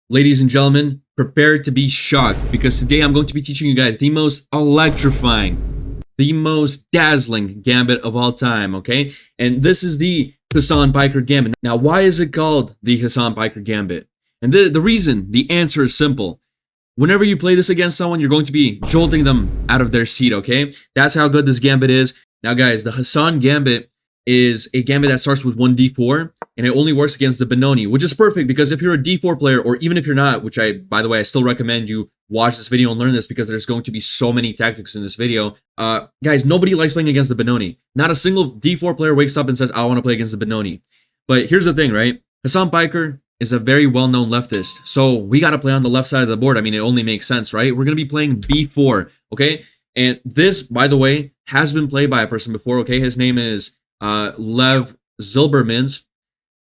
Ladies and gentlemen, prepare to be shocked because today I'm going to be teaching you guys the most electrifying, the most dazzling gambit of all time, okay? And this is the Hasan Biker Gambit. Now, why is it called the Hasan Biker Gambit? And the reason, the answer is simple. Whenever you play this against someone, you're going to be jolting them out of their seat, okay? That's how good this gambit is. Now, guys, the Hasan Gambit is a gambit that starts with 1d4, and it only works against the Benoni, which is perfect because if you're a d4 player, or even if you're not, which by the way, I still recommend you watch this video and learn this because there's going to be so many tactics in this video. Guys, nobody likes playing against the Benoni. Not a single d4 player wakes up and says, I want to play against the Benoni. But here's the thing, right? Hasan Biker is a very well-known leftist, so we got to play on the left side of the board. I mean, it only makes sense, right? We're going to be playing b4, okay? And this, by the way, has been played by a person before, okay? His name is Lev Zilbermans.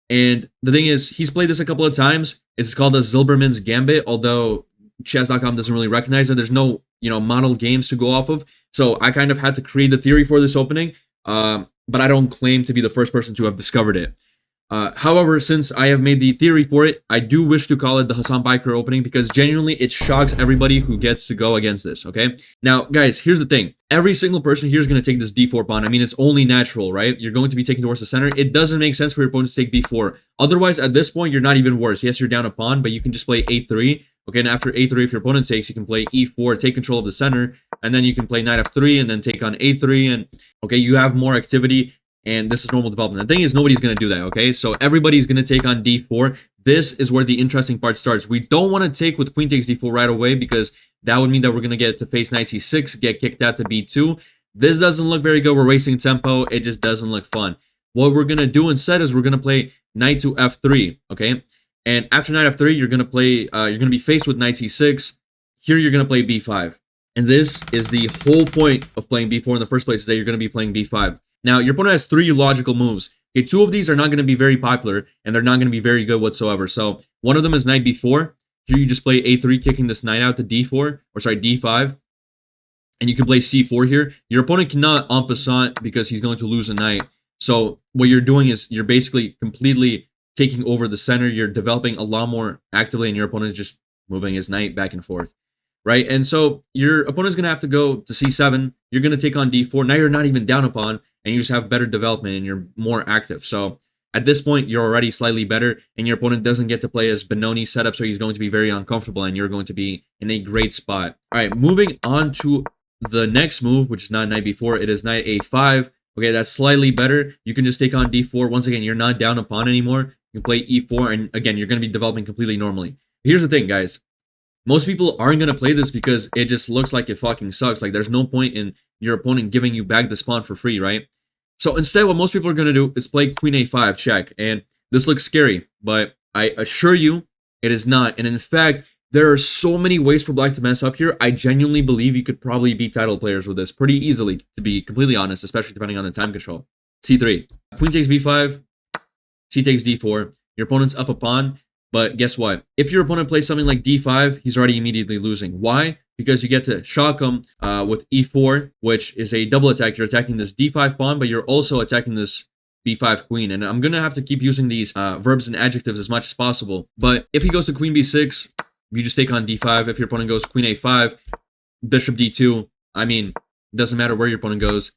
And the thing is, he's played this a couple of times. It's called the Zilberman's Gambit, although chess.com doesn't really recognize it. There's no, model games to go off of. So I kind of had to create the theory for this opening, but I don't claim to be the first person to have discovered it. However, since I have made the theory for it, I do wish to call it the Hasan Biker opening because genuinely it shocks everybody who gets to go against this, okay? Now, guys, here's the thing. Every single person here is going to take this d4 pawn. I mean, it's only natural, right? You're going to be taking towards the center. It doesn't make sense for your opponent to take b4. Otherwise, at this point, you're not even worse. Yes, you're down a pawn, but you can just play a3. Okay, and after a3, if your opponent takes, you can play e4, take control of the center, and then you can play knight f3 and then take on a3, and okay, you have more activity. And this is normal development. The thing is, nobody's going to do that, okay? So everybody's going to take on d4. This is where the interesting part starts. We don't want to take with queen takes d4 right away because that would mean that we're going to get to face knight c6, get kicked out to b2. This doesn't look very good. We're wasting tempo. It just doesn't look fun. What we're going to do instead is we're going to play knight to f3, okay? And after knight f3, you're going to play, you're going to be faced with knight c6. Here, you're going to play b5. And this is the whole point of playing b4 in the first place, is that you're going to be playing b5. Now, your opponent has 3 logical moves. Okay, 2 of these are not going to be very popular, and they're not going to be very good whatsoever. So, one of them is knight b4. Here you just play a3, kicking this knight out to d4, or sorry, d5. And you can play c4 here. Your opponent cannot en passant because he's going to lose a knight. So, what you're doing is you're basically completely taking over the center. You're developing a lot more actively, and your opponent is just moving his knight back and forth. Right? And so, your opponent's going to have to go to c7. You're going to take on d4. Now you're not even down a pawn, and you just have better development and you're more active. So at this point, you're already slightly better, and your opponent doesn't get to play as Benoni setup, so he's going to be very uncomfortable, and you're going to be in a great spot. All right, moving on to the next move, which is not knight b4, it is knight a5. Okay, that's slightly better. You can just take on d4. Once again, you're not down a pawn anymore. You can play e4, and again, you're going to be developing completely normally. Here's the thing, guys. Most people aren't going to play this because it just looks like it fucking sucks. Like, there's no point in your opponent giving you back this pawn for free, right? So instead, what most people are going to do is play queen a5 check. And this looks scary, but I assure you it is not. And in fact, there are so many ways for black to mess up here. I genuinely believe you could probably beat title players with this pretty easily, to be completely honest, especially depending on the time control. c3. Queen takes b5. C takes d4. Your opponent's up a pawn. But guess what? If your opponent plays something like d5, he's already immediately losing. Why? Because you get to shock him with e4, which is a double attack. You're attacking this d5 pawn, but you're also attacking this b5 queen. And I'm going to have to keep using these verbs and adjectives as much as possible. But if he goes to queen b6, you just take on d5. If your opponent goes queen a5, bishop d2, I mean, it doesn't matter where your opponent goes.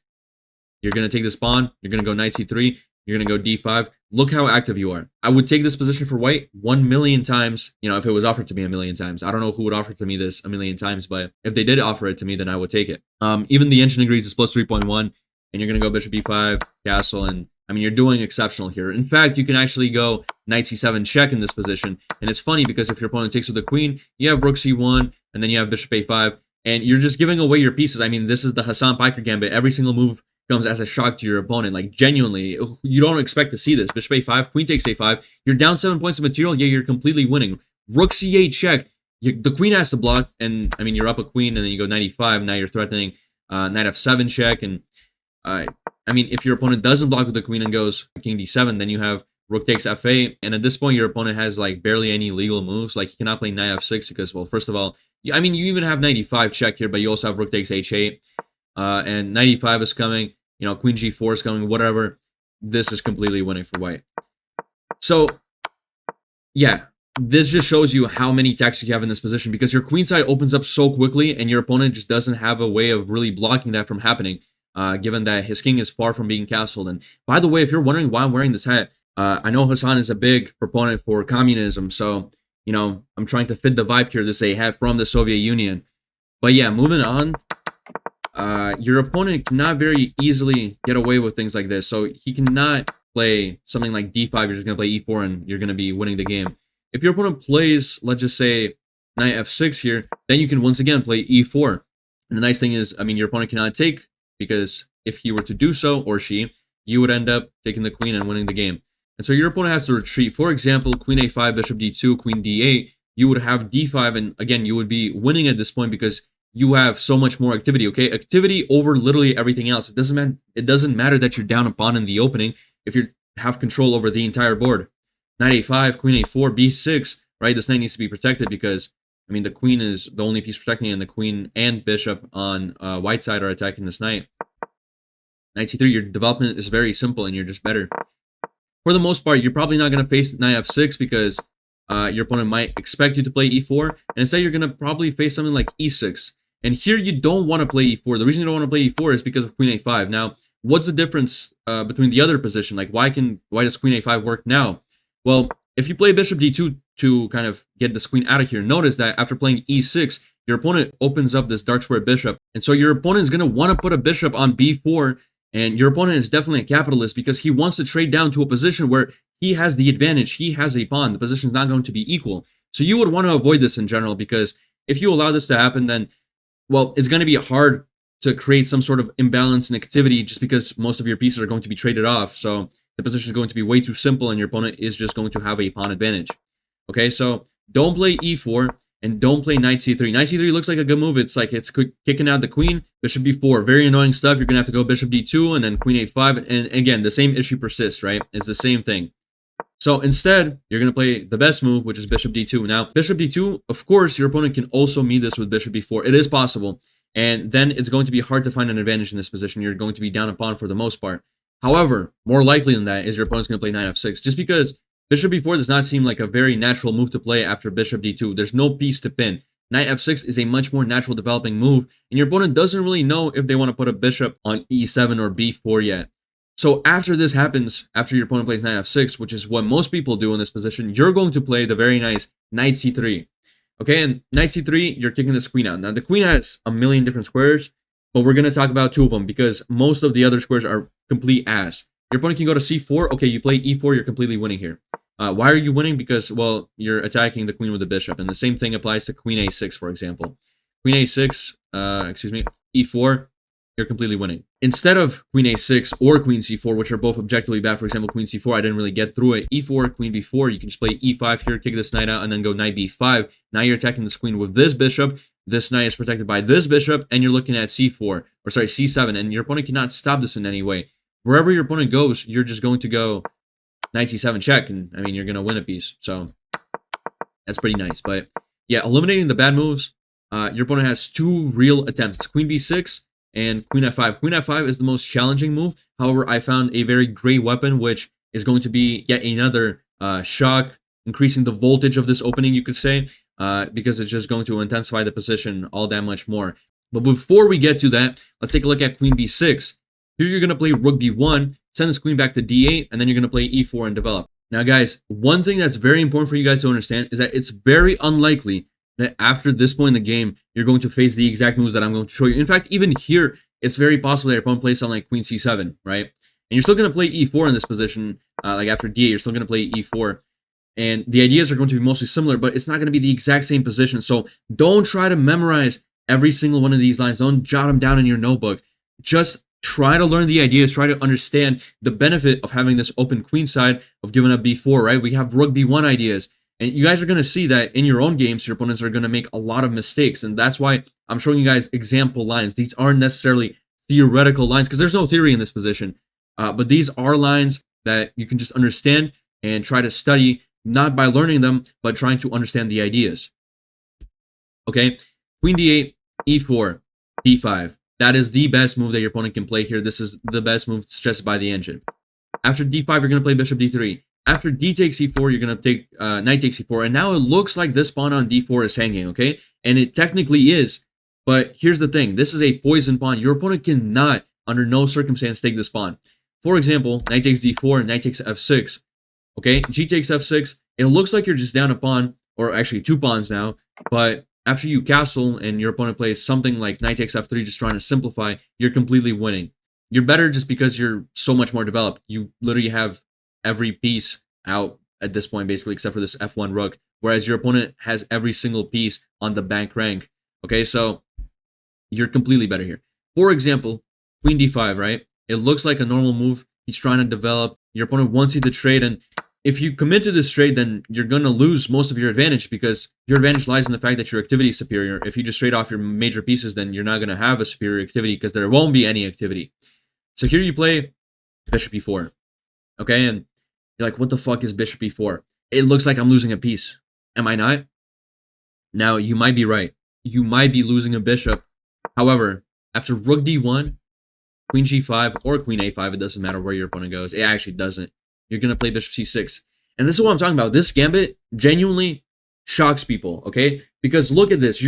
You're going to take this pawn. You're going to go knight c3. You're going to go d5. Look how active you are. I would take this position for white 1 million times, if it was offered to me 1 million times. I don't know who would offer to me this 1 million times, but if they did offer it to me, then I would take it. Even the engine agrees is plus 3.1, and you're going to go bishop b5, castle, and I mean, you're doing exceptional here. In fact, you can actually go knight c7 check in this position, and it's funny because if your opponent takes with the queen, you have rook c1, and then you have bishop a5, and you're just giving away your pieces. I mean, this is the Hasan Biker Gambit. Every single move comes as a shock to your opponent. Like, genuinely, you don't expect to see this. Bishop a5, queen takes a5. You're down 7 points of material, yeah, you're completely winning. Rook c8 check. The queen has to block, and I mean, you're up a queen, and then you go knight e5. Now you're threatening knight f7 check, and I mean, if your opponent doesn't block with the queen and goes king d7, then you have rook takes f8, and at this point, your opponent has like barely any legal moves. Like, he cannot play knight f6 because, well, first of all, I mean, you even have knight e5 check here, but you also have rook takes h8. And knight e5 is coming, queen g4 is coming, whatever. This is completely winning for white. So, yeah, this just shows you how many tactics you have in this position, because your queenside opens up so quickly and your opponent just doesn't have a way of really blocking that from happening, given that his king is far from being castled. And by the way, if you're wondering why I'm wearing this hat, I know Hasan is a big proponent for communism, so, you know, I'm trying to fit the vibe here. This is a hat from the Soviet Union. But yeah, moving on. Your opponent cannot very easily get away with things like this, so he cannot play something like d5. You're just going to play e4 and you're going to be winning the game. If your opponent plays, let's just say, knight f6 here, then you can once again play e4. And the nice thing is, I mean, your opponent cannot take, because if he were to do so, or she, you would end up taking the queen and winning the game. And so your opponent has to retreat. For example, queen a5, bishop d2, queen d8, you would have d5, and again, you would be winning at this point because you have so much more activity, okay? Activity over literally everything else. It doesn't matter that you're down a pawn in the opening if you have control over the entire board. Knight a5, queen a4, b6, right? This knight needs to be protected because, I mean, the queen is the only piece protecting it, and the queen and bishop on white side are attacking this knight. Knight c3, your development is very simple and you're just better. For the most part, you're probably not going to face knight f6 because your opponent might expect you to play e4, and instead you're going to probably face something like e6. And here you don't want to play e4. The reason you don't want to play e4 is because of queen a5. Now, what's the difference between the other position? Like, why does queen a5 work now? Well, if you play bishop d2 to kind of get this queen out of here, notice that after playing e6, your opponent opens up this dark square bishop. And so your opponent is going to want to put a bishop on b4, and your opponent is definitely a capitalist because he wants to trade down to a position where he has the advantage. He has a pawn. The position is not going to be equal. So you would want to avoid this in general, because if you allow this to happen, then, well, it's going to be hard to create some sort of imbalance in activity just because most of your pieces are going to be traded off. So the position is going to be way too simple and your opponent is just going to have a pawn advantage. Okay, so don't play e4 and don't play knight c3. Knight c3 looks like a good move. It's like it's kicking out the queen. Bishop b4, very annoying stuff. You're going to have to go bishop d2 and then queen a5. And again, the same issue persists, right? It's the same thing. So instead, you're going to play the best move, which is bishop d2. Now, bishop d2, of course, your opponent can also meet this with bishop b4. It is possible. And then it's going to be hard to find an advantage in this position. You're going to be down a pawn for the most part. However, more likely than that is your opponent's going to play knight f6, just because bishop b4 does not seem like a very natural move to play after bishop d2. There's no piece to pin. Knight f6 is a much more natural developing move, and your opponent doesn't really know if they want to put a bishop on e7 or b4 yet. So after this happens, after your opponent plays knight f6, which is what most people do in this position, you're going to play the very nice knight c3. Okay, and knight c3, you're kicking this queen out. Now, the queen has a million different squares, but we're going to talk about two of them because most of the other squares are complete ass. Your opponent can go to c4. Okay, you play e4, you're completely winning here. Why are you winning? Because, well, you're attacking the queen with the bishop. And the same thing applies to queen a6, for example. Queen a6, e4, you're completely winning. Instead of queen a6 or queen c4, which are both objectively bad, for example, queen c4, I didn't really get through it. e4, queen b4, you can just play e5 here, kick this knight out, and then go knight b5. Now you're attacking this queen with this bishop. This knight is protected by this bishop, and you're looking at c7, and your opponent cannot stop this in any way. Wherever your opponent goes, you're just going to go knight c7 check, and I mean, you're going to win a piece. So that's pretty nice. But yeah, eliminating the bad moves, your opponent has two real attempts. Queen b6 and queen f5. Queen f5 is the most challenging move. However, I found a very great weapon, which is going to be yet another shock, increasing the voltage of this opening, you could say, because it's just going to intensify the position all that much more. But before we get to that, let's take a look at queen b6. Here you're going to play rook b1, send this queen back to d8, and then you're going to play e4 and develop. Now, guys, one thing that's very important for you guys to understand is that it's very unlikely that after this point in the game, you're going to face the exact moves that I'm going to show you. In fact, even here, it's very possible that your opponent plays something like queen c7, right? And you're still going to play e4 in this position, like after d8, you're still going to play e4. And the ideas are going to be mostly similar, but it's not going to be the exact same position. So don't try to memorize every single one of these lines. Don't jot them down in your notebook. Just try to learn the ideas, try to understand the benefit of having this open queen side, of giving up b4, right? We have rook b1 ideas. And you guys are going to see that in your own games, your opponents are going to make a lot of mistakes. And that's why I'm showing you guys example lines. These aren't necessarily theoretical lines because there's no theory in this position. But these are lines that you can just understand and try to study, not by learning them, but trying to understand the ideas. Okay, queen d8, e4, d5. That is the best move that your opponent can play here. This is the best move suggested by the engine. After d5, you're going to play bishop d3. After d takes c4, you're going to take knight takes c4. And now it looks like this pawn on d4 is hanging, okay? And it technically is. But here's the thing. This is a poison pawn. Your opponent cannot, under no circumstance, take this pawn. For example, knight takes d4 and knight takes f6. Okay, g takes f6. It looks like you're just down a pawn, or actually 2 pawns now. But after you castle and your opponent plays something like knight takes f3, just trying to simplify, you're completely winning. You're better just because you're so much more developed. You literally have every piece out at this point, basically, except for this f1 rook, whereas your opponent has every single piece on the bank rank. Okay, so you're completely better here. For example, queen d5, right? It looks like a normal move. He's trying to develop. Your opponent wants you to trade, and if you commit to this trade, then you're going to lose most of your advantage, because your advantage lies in the fact that your activity is superior. If you just trade off your major pieces, then you're not going to have a superior activity, because there won't be any activity. So here you play bishop e4. Okay, and you're like, what the fuck is bishop e4? It looks like I'm losing a piece. Am I not? Now, you might be right. You might be losing a bishop. However, after rook d1, queen g5, or queen a5, it doesn't matter where your opponent goes. It actually doesn't. You're going to play bishop c6. And this is what I'm talking about. This gambit genuinely shocks people, okay? Because look at this.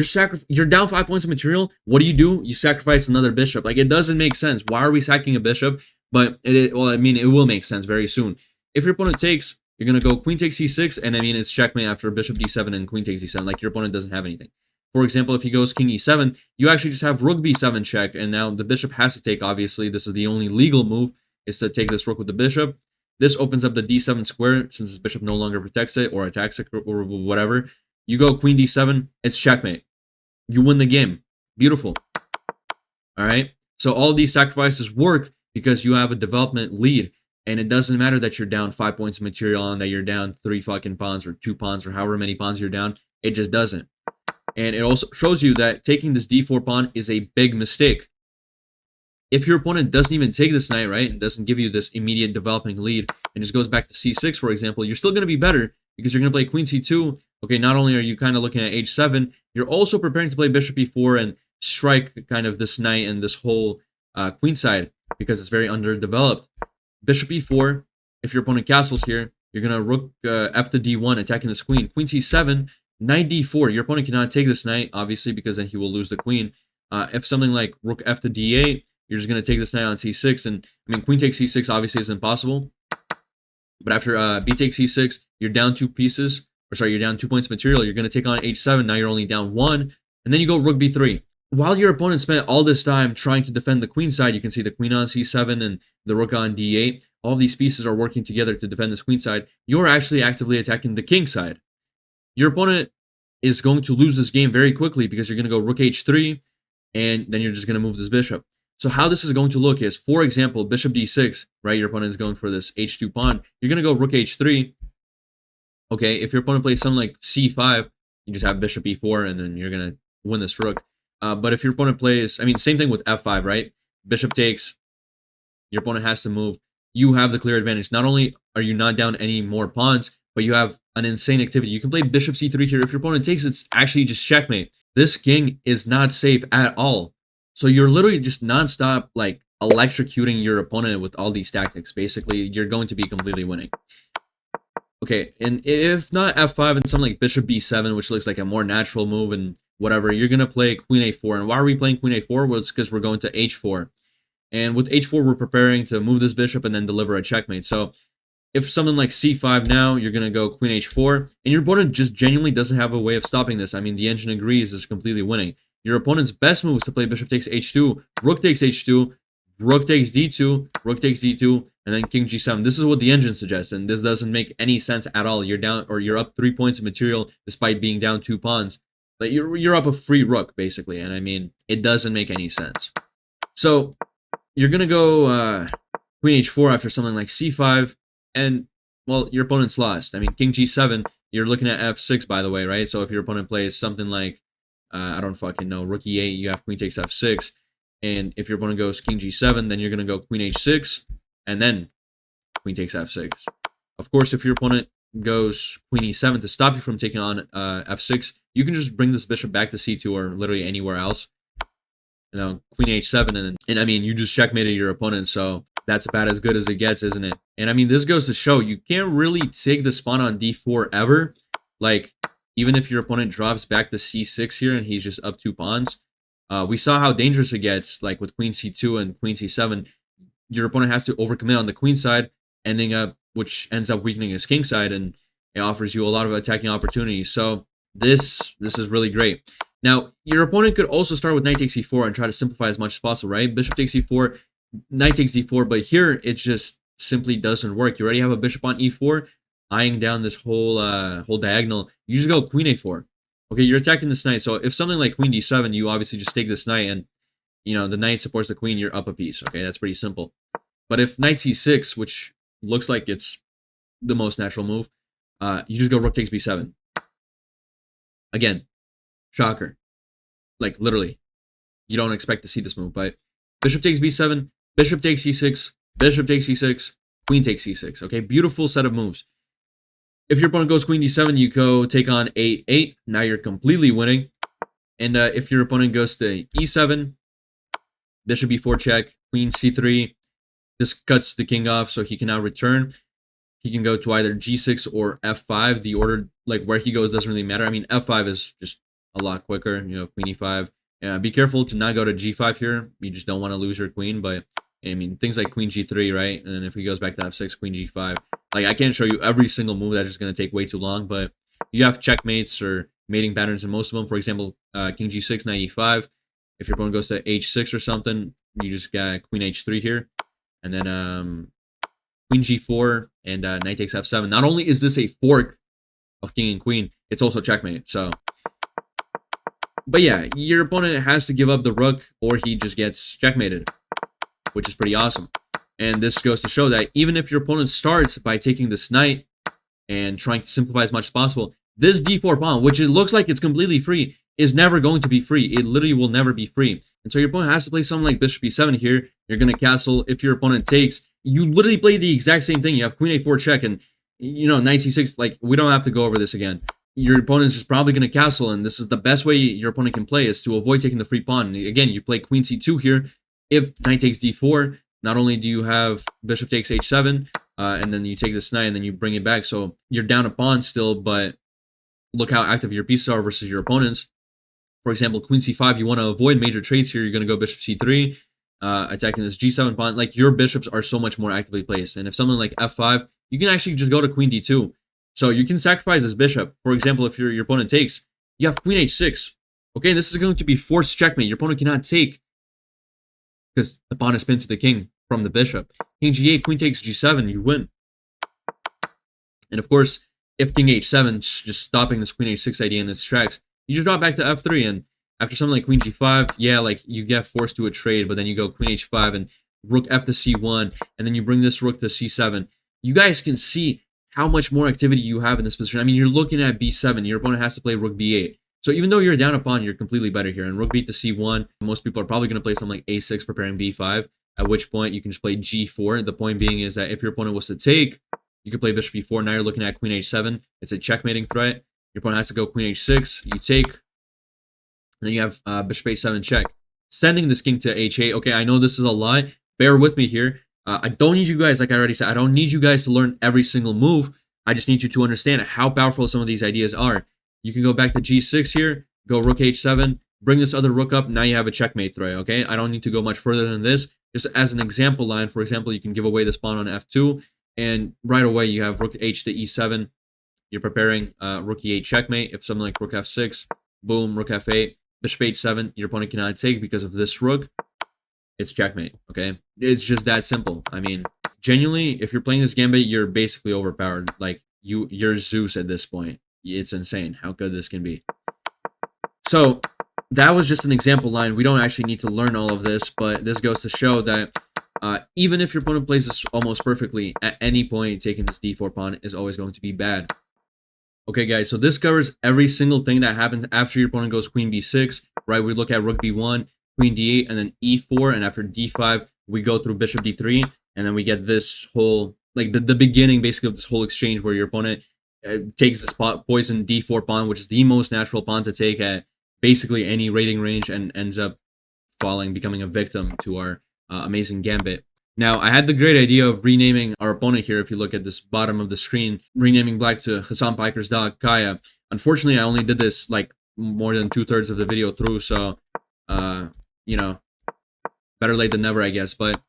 You're down 5 points of material. What do? You sacrifice another bishop. Like, it doesn't make sense. Why are we sacking a bishop? But, well, I mean, it will make sense very soon. If your opponent takes, you're going to go queen takes c6, and I mean, it's checkmate after bishop d7 and queen takes d7. Like, your opponent doesn't have anything. For example, if he goes king e7, you actually just have rook b7 check, and now the bishop has to take, obviously. This is the only legal move, is to take this rook with the bishop. This opens up the d7 square, since this bishop no longer protects it, or attacks it, or whatever. You go queen d7, it's checkmate. You win the game. Beautiful. Alright? So all these sacrifices work because you have a development lead, and it doesn't matter that you're down 5 points of material and that you're down 3 fucking pawns, or 2 pawns, or however many pawns you're down. It just doesn't. And it also shows you that taking this d4 pawn is a big mistake. If your opponent doesn't even take this knight, right, and doesn't give you this immediate developing lead, and just goes back to c6, for example, you're still going to be better, because you're going to play queen c2. Okay, not only are you kind of looking at h7, you're also preparing to play bishop e4 and strike kind of this knight and this whole queen side, because it's very underdeveloped. Bishop e4, if your opponent castles here, you're going to rook f to d1, attacking this queen. Queen c7, knight d4. Your opponent cannot take this knight, obviously, because then he will lose the queen. If something like rook f to d8, you're just going to take this knight on c6. And, I mean, queen takes c6 obviously is impossible. But after b takes c6, you're down 2 pieces. Or sorry, you're down 2 points of material. You're going to take on h7. Now you're only down 1. And then you go rook b3. While your opponent spent all this time trying to defend the queen side, you can see the queen on c7 and the rook on d8. All these pieces are working together to defend this queen side. You're actually actively attacking the king side. Your opponent is going to lose this game very quickly, because you're going to go rook h3, and then you're just going to move this bishop. So how this is going to look is, for example, bishop d6, right? Your opponent is going for this h2 pawn. You're going to go rook h3. Okay, if your opponent plays something like c5, you just have bishop e4, and then you're going to win this rook. But if your opponent plays, I mean, same thing with f5, right? Bishop takes, your opponent has to move. You have the clear advantage. Not only are you not down any more pawns, but you have an insane activity. You can play bishop c3 here. If your opponent takes, it's actually just checkmate. This king is not safe at all. So you're literally just nonstop, like, electrocuting your opponent with all these tactics. Basically, you're going to be completely winning. Okay, and if not f5 and something like bishop b7, which looks like a more natural move and whatever, you're going to play queen a4. And why are we playing queen a4? Well, it's because we're going to h4. And with h4, we're preparing to move this bishop and then deliver a checkmate. So if something like c5 now, you're going to go queen h4. And your opponent just genuinely doesn't have a way of stopping this. I mean, the engine agrees is completely winning. Your opponent's best move is to play bishop takes h2, rook takes h2, rook takes d2, rook takes d2, and then king g7. This is what the engine suggests, and this doesn't make any sense at all. You're down, or you're up 3 points of material despite being down 2 pawns. Like, you're up a free rook, basically, and I mean, it doesn't make any sense. So you're going to go queen h4 after something like c5, and, well, your opponent's lost. I mean, king g7, you're looking at f6, by the way, right? So if your opponent plays something like, I don't fucking know, rook e8, you have queen takes f6, and if your opponent goes king g7, then you're going to go queen h6, and then queen takes f6. Of course, if your opponent goes queen e7 to stop you from taking on f6, you can just bring this bishop back to c2 or literally anywhere else. You know, queen h7, and I mean, you just checkmated your opponent, so that's about as good as it gets, isn't it? And I mean, this goes to show you can't really take the spawn on d4 ever. Like, even if your opponent drops back to c6 here and he's just up 2 pawns, we saw how dangerous it gets, like with queen c2 and queen c7. Your opponent has to overcommit on the queen side, which ends up weakening his king side, and it offers you a lot of attacking opportunities. So this is really great. Now, your opponent could also start with knight takes e4 and try to simplify as much as possible, right? Bishop takes e4, knight takes d4, but here it just simply doesn't work. You already have a bishop on e4, eyeing down this whole diagonal. You just go queen a4. Okay, you're attacking this knight. So if something like queen d7, you obviously just take this knight, and the knight supports the queen, you're up a piece. Okay, that's pretty simple. But if knight c6, which looks like it's the most natural move, you just go rook takes b7. Again, shocker. Like, literally, you don't expect to see this move, but bishop takes b7, bishop takes e6, bishop takes e6, queen takes c6. Okay, beautiful set of moves. If your opponent goes queen d7, you go take on a8. Now you're completely winning. And if your opponent goes to e7, bishop b4 check, queen c3. This cuts the king off, so he can now return. He can go to either g6 or f5. The order, like where he goes, doesn't really matter. I mean, f5 is just a lot quicker. Queen e5. Be careful to not go to g5 here. You just don't want to lose your queen. But I mean, things like queen g3, right? And then if he goes back to f6, queen g5. Like, I can't show you every single move. That's just going to take way too long. But you have checkmates or mating patterns in most of them. For example, king g6, knight e5. If your opponent goes to h6 or something, you just got queen h3 here. And then queen g4 and knight takes f7. Not only is this a fork of king and queen, it's also checkmate. So, but yeah, your opponent has to give up the rook or he just gets checkmated, which is pretty awesome. And this goes to show that even if your opponent starts by taking this knight and trying to simplify as much as possible, this d4 pawn, which it looks like it's completely free, is never going to be free. It literally will never be free. And so your opponent has to play something like bishop e7 here. You're going to castle. If your opponent takes, you literally play the exact same thing. You have queen a4 check and, knight c6. Like, we don't have to go over this again. Your opponent's just probably going to castle, and this is the best way your opponent can play, is to avoid taking the free pawn. Again, you play queen c2 here. If knight takes d4, not only do you have bishop takes h7, and then you take this knight and then you bring it back. So you're down a pawn still, but look how active your pieces are versus your opponent's. For example, queen c5, you want to avoid major trades here. You're going to go bishop c3, attacking this g7 pawn. Like, your bishops are so much more actively placed. And if something like f5, you can actually just go to queen d2. So you can sacrifice this bishop. For example, if your opponent takes, you have queen h6. Okay, this is going to be forced checkmate. Your opponent cannot take because the pawn is pinned to the king from the bishop. King g8, queen takes g7, you win. And of course, if king h7, just stopping this queen h6 idea in its tracks, you just drop back to f3, and after something like queen g5, yeah, like, you get forced to a trade, but then you go queen h5 and rook f to c1, and then you bring this rook to c7. You guys can see how much more activity you have in this position. I mean, you're looking at b7. Your opponent has to play rook b8. So even though you're down a pawn, you're completely better here. And rook b to c1, most people are probably going to play something like a6, preparing b5, at which point you can just play g4. The point being is that if your opponent was to take, you could play bishop e4. Now you're looking at queen h7. It's a checkmating threat. Your opponent has to go queen h6. You take. And then you have bishop h7 check. Sending this king to h8. Okay, I know this is a lie. Bear with me here. I don't need you guys, like I already said, I don't need you guys to learn every single move. I just need you to understand how powerful some of these ideas are. You can go back to g6 here, go rook h7, bring this other rook up, now you have a checkmate threat, okay? I don't need to go much further than this. Just as an example line, for example, you can give away this pawn on f2, and right away you have rook h to e7. You're preparing rook e8 checkmate. If something like rook f6, boom, rook f8, bishop h7, your opponent cannot take because of this rook. It's checkmate, okay? It's just that simple. I mean, genuinely, if you're playing this gambit, you're basically overpowered. Like, you're Zeus at this point. It's insane how good this can be. So, that was just an example line. We don't actually need to learn all of this, but this goes to show that even if your opponent plays this almost perfectly, at any point, taking this d4 pawn is always going to be bad. Okay, guys, so this covers every single thing that happens after your opponent goes queen b6, right? We look at rook b1, queen d8, and then e4, and after d5, we go through bishop d3, and then we get this whole, like, the beginning, basically, of this whole exchange where your opponent takes this poison d4 pawn, which is the most natural pawn to take at basically any rating range, and ends up falling, becoming a victim to our amazing gambit. Now, I had the great idea of renaming our opponent here. If you look at this bottom of the screen, renaming black to Hasan Piker's dog, Kaya. Unfortunately, I only did this like more than 2/3 of the video through, so, you know, better late than never, I guess. But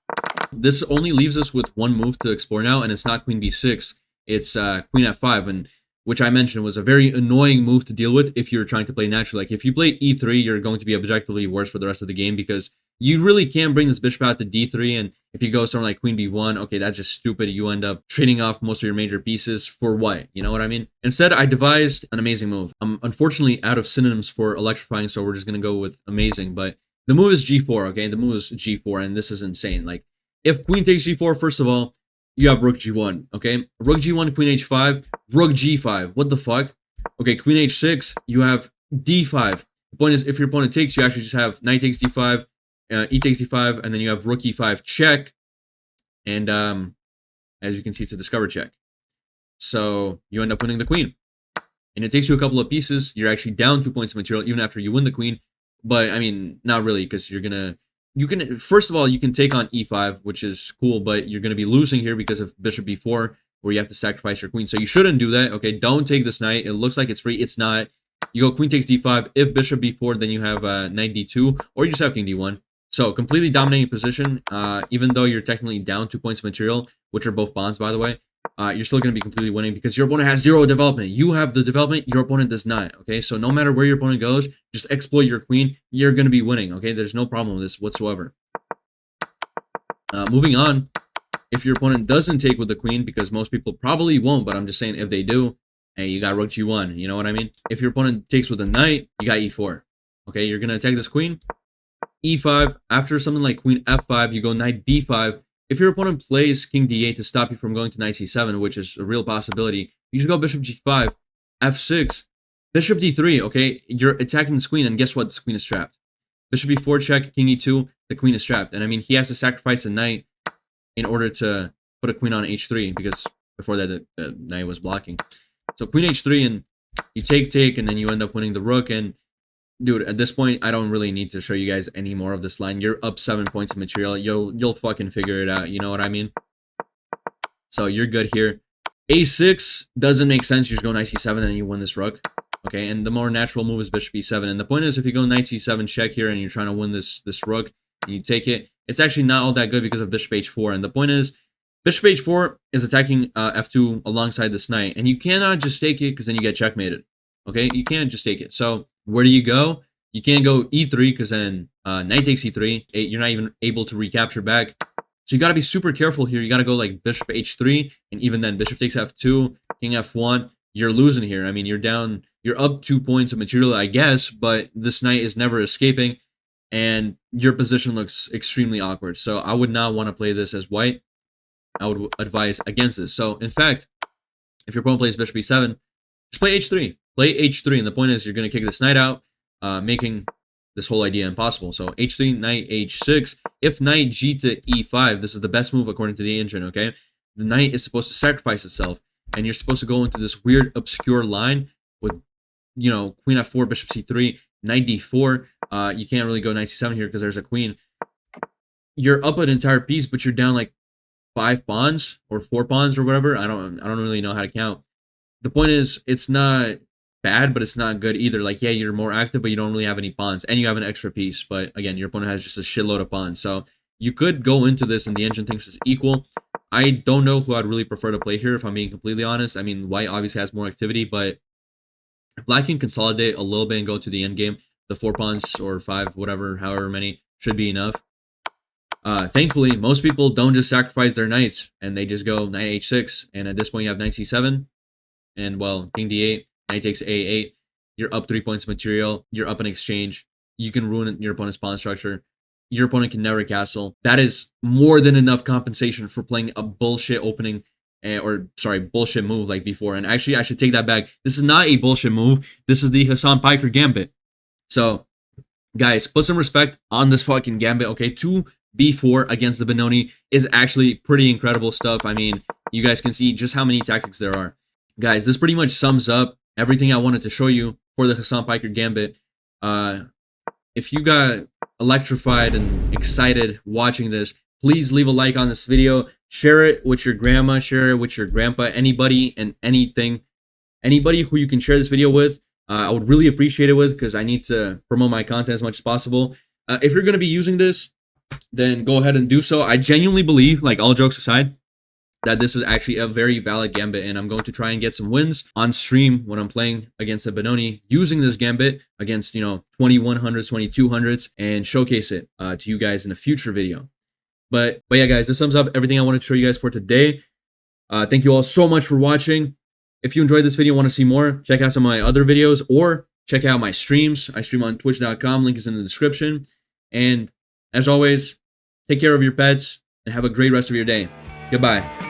this only leaves us with one move to explore now, and it's not Queen B6, it's Queen F5, and which I mentioned was a very annoying move to deal with if you're trying to play naturally. Like, if you play E3, you're going to be objectively worse for the rest of the game because you really can't bring this bishop out to D3, and if you go somewhere like Queen B1, okay, that's just stupid. You end up trading off most of your major pieces for what? You know what I mean? Instead, I devised an amazing move. I'm unfortunately out of synonyms for electrifying, so we're just going to go with amazing, but the move is G4, okay? The move is G4, and this is insane. Like, if Queen takes G4, first of all, you have Rook G1, okay? Rook G1, Queen H5, Rook G5. What the fuck? Okay, Queen H6, you have D5. The point is, if your opponent takes, you actually just have Knight takes D5, E takes D5, and then you have Rook E5 check. And as you can see, it's a discover check. So you end up winning the queen. And it takes you a couple of pieces. You're actually down 2 points of material even after you win the queen. But, I mean, not really, because you're going to... First of all, you can take on E5, which is cool, but you're going to be losing here because of Bishop B4, where you have to sacrifice your queen. So you shouldn't do that, okay? Don't take this knight. It looks like it's free. It's not. You go Queen takes D5. If Bishop B4, then you have Knight D2, or you just have King D1. So, completely dominating position, even though you're technically down 2 points of material, which are both bonds, by the way, you're still going to be completely winning because your opponent has 0 development. You have the development, your opponent does not, okay? So, no matter where your opponent goes, just exploit your queen, you're going to be winning, okay? There's no problem with this whatsoever. Moving on, if your opponent doesn't take with the queen, because most people probably won't, but I'm just saying if they do, hey, you got Rook G1, you know what I mean? If your opponent takes with a knight, you got E4, okay? You're going to attack this queen. E5, after something like Queen F5, you go Knight B5. If your opponent plays King D8 to stop you from going to Knight C7, which is a real possibility, you just go Bishop G5, F6, Bishop D3, okay? You're attacking this queen, and guess what? This queen is trapped. Bishop B4 check, King E2, the queen is trapped. And I mean, he has to sacrifice a knight in order to put a queen on H3, because before that, the knight was blocking. So Queen H3, and you take, and then you end up winning the rook, and dude, at this point, I don't really need to show you guys any more of this line. You're up 7 points of material. You'll fucking figure it out. You know what I mean? So you're good here. A6 doesn't make sense. You just go Knight C7 and then you win this rook. Okay, and the more natural move is Bishop E7. And the point is, if you go Knight C7 check here and you're trying to win this rook, and you take it, it's actually not all that good because of Bishop H4. And the point is, Bishop H4 is attacking F2 alongside this knight. And you cannot just take it because then you get checkmated. Okay, you can't just take it. So where do you go? You can't go E3 because then Knight takes E3. You're not even able to recapture back. So you got to be super careful here. You got to go like Bishop H3, and even then Bishop takes F2, King F1. You're losing here. I mean, you're down. You're up 2 points of material, I guess, but this knight is never escaping, and your position looks extremely awkward. So I would not want to play this as white. I would advise against this. So in fact, if your opponent plays Bishop E7, just play H3. Play H3, and the point is you're going to kick this knight out, making this whole idea impossible. So H3, Knight H6. If Knight G to E5, this is the best move according to the engine, okay? The knight is supposed to sacrifice itself, and you're supposed to go into this weird, obscure line with, you know, Queen F4, Bishop C3, Knight D4. You can't really go Knight C7 here because there's a queen. You're up an entire piece, but you're down like 5 pawns or 4 pawns or whatever. I don't really know how to count. The point is, it's not bad, but it's not good either. Like, yeah, you're more active, but you don't really have any pawns, and you have an extra piece. But again, your opponent has just a shitload of pawns. So you could go into this, and the engine thinks it's equal. I don't know who I'd really prefer to play here, if I'm being completely honest. I mean, white obviously has more activity, but black can consolidate a little bit and go to the end game. The 4 pawns or 5, whatever, however many, should be enough. Thankfully, most people don't just sacrifice their knights, and they just go Knight H6, and at this point you have Knight C7, and well, King D8, Knight takes A8, you're up 3 points of material, you're up an exchange, you can ruin your opponent's pawn structure, your opponent can never castle. That is more than enough compensation for playing a bullshit opening, bullshit move like before. And actually, I should take that back. This is not a bullshit move. This is the Hasan Piker Gambit. So, guys, put some respect on this fucking Gambit, okay? 2b4 against the Benoni is actually pretty incredible stuff. I mean, you guys can see just how many tactics there are. Guys, this pretty much sums up everything I wanted to show you for the Hasan Piker Gambit. If you got electrified and excited watching this, please leave a like on this video. Share it with your grandma, share it with your grandpa, anybody and anything. Anybody who you can share this video with, I would really appreciate it with, because I need to promote my content as much as possible. If you're going to be using this, then go ahead and do so. I genuinely believe, like all jokes aside, that this is actually a very valid gambit, and I'm going to try and get some wins on stream when I'm playing against a Benoni using this gambit against, 2100s, 2200s, and showcase it to you guys in a future video. But yeah, guys, this sums up everything I wanted to show you guys for today. Thank you all so much for watching. If you enjoyed this video and want to see more, check out some of my other videos or check out my streams. I stream on twitch.com. Link is in the description. And as always, take care of your pets and have a great rest of your day. Goodbye.